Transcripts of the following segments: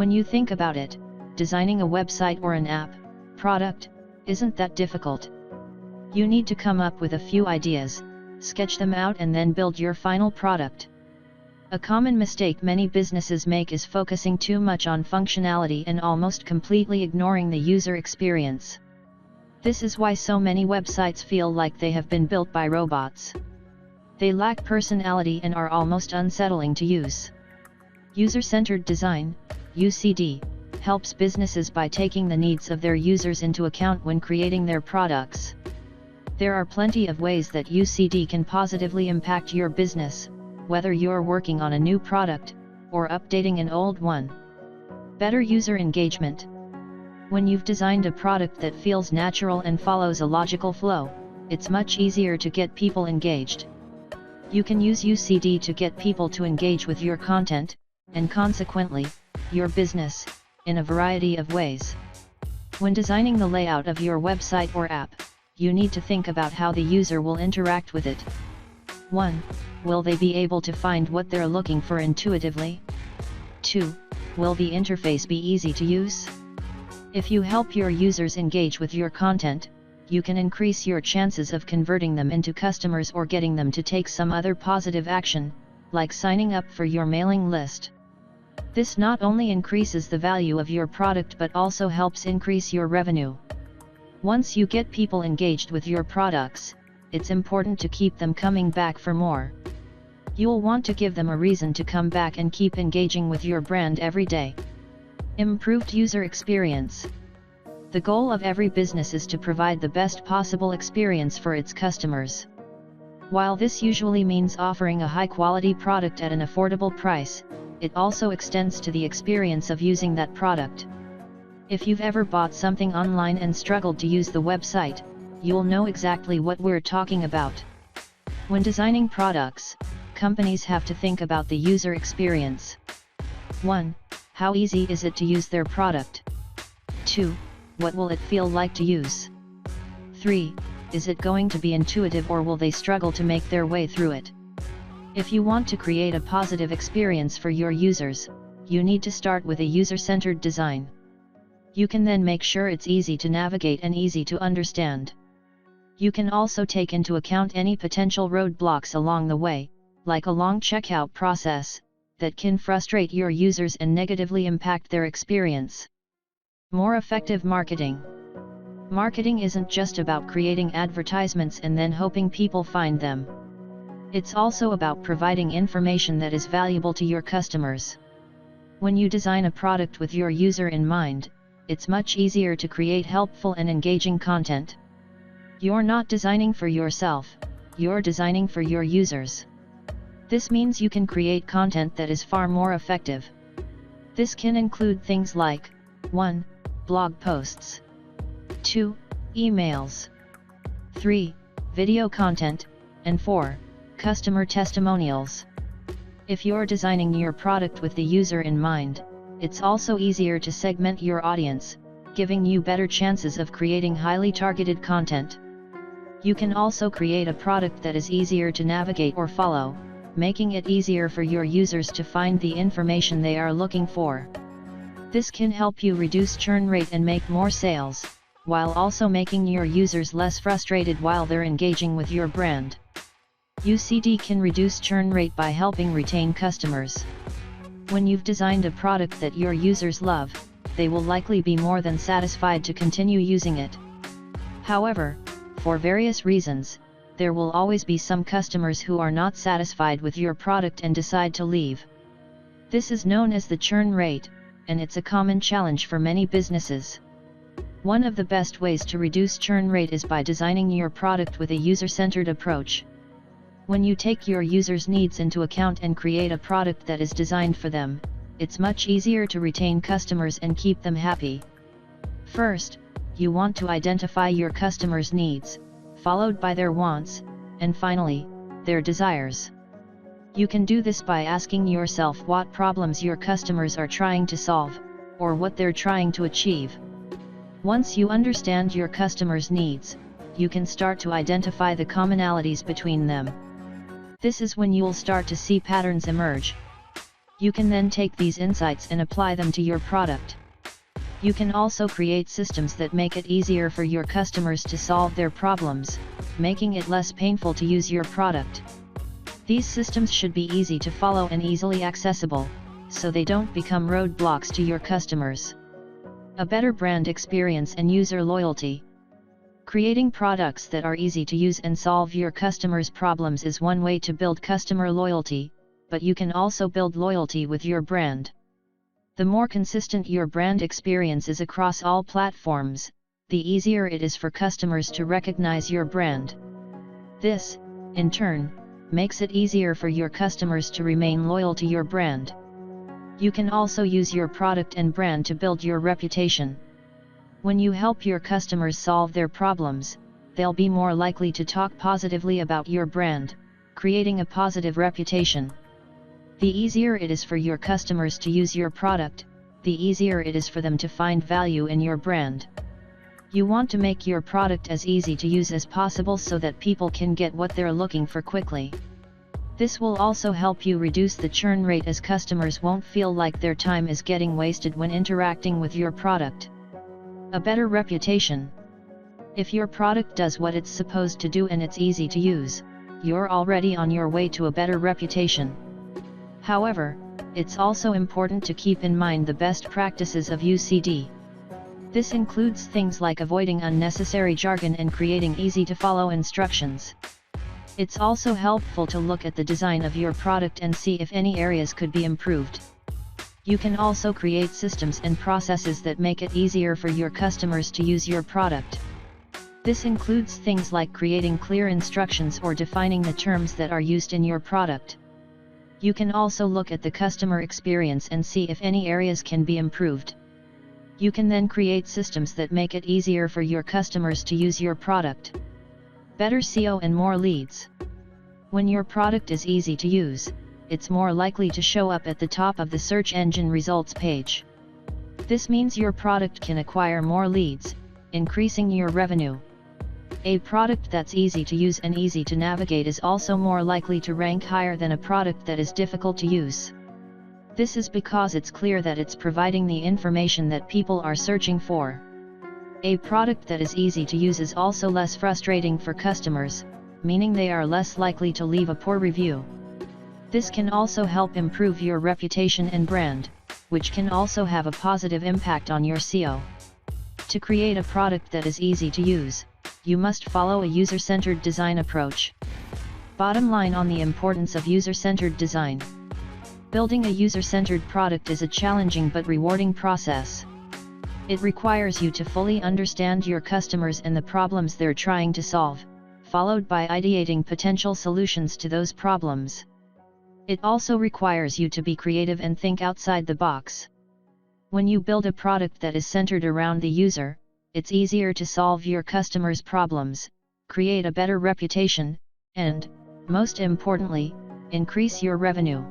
When you think about it, designing a website or an app, product, isn't that difficult. You need to come up with a few ideas, sketch them out and then build your final product. A common mistake many businesses make is focusing too much on functionality and almost completely ignoring the user experience. This is why so many websites feel like they have been built by robots. They lack personality and are almost unsettling to use. User-centered design, UCD, helps businesses by taking the needs of their users into account when creating their products. There are plenty of ways that UCD can positively impact your business, whether you're working on a new product, or updating an old one. Better user engagement. When you've designed a product that feels natural and follows a logical flow, it's much easier to get people engaged. You can use UCD to get people to engage with your content, and consequently, your business, in a variety of ways. When designing the layout of your website or app, you need to think about how the user will interact with it. 1. Will they be able to find what they're looking for intuitively? 2. Will the interface be easy to use? If you help your users engage with your content, you can increase your chances of converting them into customers or getting them to take some other positive action, like signing up for your mailing list. This not only increases the value of your product but also helps increase your revenue. Once you get people engaged with your products, it's important to keep them coming back for more. You'll want to give them a reason to come back and keep engaging with your brand every day. Improved user experience. The goal of every business is to provide the best possible experience for its customers. While this usually means offering a high-quality product at an affordable price, it also extends to the experience of using that product. If you've ever bought something online and struggled to use the website, you'll know exactly what we're talking about. When designing products, companies have to think about the user experience. 1. How easy is it to use their product? 2. What will it feel like to use? 3. Is it going to be intuitive or will they struggle to make their way through it? If you want to create a positive experience for your users, you need to start with a user-centered design. You can then make sure it's easy to navigate and easy to understand. You can also take into account any potential roadblocks along the way, like a long checkout process, that can frustrate your users and negatively impact their experience. More effective marketing. Marketing isn't just about creating advertisements and then hoping people find them. It's also about providing information that is valuable to your customers. When you design a product with your user in mind, it's much easier to create helpful and engaging content. You're not designing for yourself, you're designing for your users. This means you can create content that is far more effective. This can include things like 1. Blog posts, 2. Emails, 3. Video content, and 4. Customer testimonials. If you're designing your product with the user in mind, it's also easier to segment your audience, giving you better chances of creating highly targeted content. You can also create a product that is easier to navigate or follow, making it easier for your users to find the information they are looking for. This can help you reduce churn rate and make more sales, while also making your users less frustrated while they're engaging with your brand. UCD can reduce churn rate by helping retain customers. When you've designed a product that your users love, they will likely be more than satisfied to continue using it. However, for various reasons, there will always be some customers who are not satisfied with your product and decide to leave. This is known as the churn rate, and it's a common challenge for many businesses. One of the best ways to reduce churn rate is by designing your product with a user-centered approach. When you take your users' needs into account and create a product that is designed for them, it's much easier to retain customers and keep them happy. First, you want to identify your customers' needs, followed by their wants, and finally, their desires. You can do this by asking yourself what problems your customers are trying to solve, or what they're trying to achieve. Once you understand your customers' needs, you can start to identify the commonalities between them. This is when you'll start to see patterns emerge. You can then take these insights and apply them to your product. You can also create systems that make it easier for your customers to solve their problems, making it less painful to use your product. These systems should be easy to follow and easily accessible, so they don't become roadblocks to your customers. A better brand experience and user loyalty. Creating products that are easy to use and solve your customers' problems is one way to build customer loyalty, but you can also build loyalty with your brand. The more consistent your brand experience is across all platforms, the easier it is for customers to recognize your brand. This, in turn, makes it easier for your customers to remain loyal to your brand. You can also use your product and brand to build your reputation. When you help your customers solve their problems, they'll be more likely to talk positively about your brand, creating a positive reputation. The easier it is for your customers to use your product, the easier it is for them to find value in your brand. You want to make your product as easy to use as possible so that people can get what they're looking for quickly. This will also help you reduce the churn rate, as customers won't feel like their time is getting wasted when interacting with your product. A better reputation. If your product does what it's supposed to do and it's easy to use, you're already on your way to a better reputation. However, it's also important to keep in mind the best practices of UCD. This includes things like avoiding unnecessary jargon and creating easy-to-follow instructions. It's also helpful to look at the design of your product and see if any areas could be improved. You can also create systems and processes that make it easier for your customers to use your product. This includes things like creating clear instructions or defining the terms that are used in your product. You can also look at the customer experience and see if any areas can be improved. You can then create systems that make it easier for your customers to use your product. Better SEO and more leads. When your product is easy to use, it's more likely to show up at the top of the search engine results page. This means your product can acquire more leads, increasing your revenue. A product that's easy to use and easy to navigate is also more likely to rank higher than a product that is difficult to use. This is because it's clear that it's providing the information that people are searching for. A product that is easy to use is also less frustrating for customers, meaning they are less likely to leave a poor review. This can also help improve your reputation and brand, which can also have a positive impact on your SEO. To create a product that is easy to use, you must follow a user-centered design approach. Bottom line on the importance of user-centered design. Building a user-centered product is a challenging but rewarding process. It requires you to fully understand your customers and the problems they're trying to solve, followed by ideating potential solutions to those problems. It also requires you to be creative and think outside the box. When you build a product that is centered around the user, it's easier to solve your customers' problems, create a better reputation, and, most importantly, increase your revenue.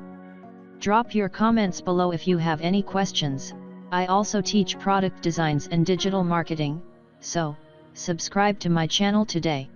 Drop your comments below if you have any questions. I also teach product designs and digital marketing, so subscribe to my channel today.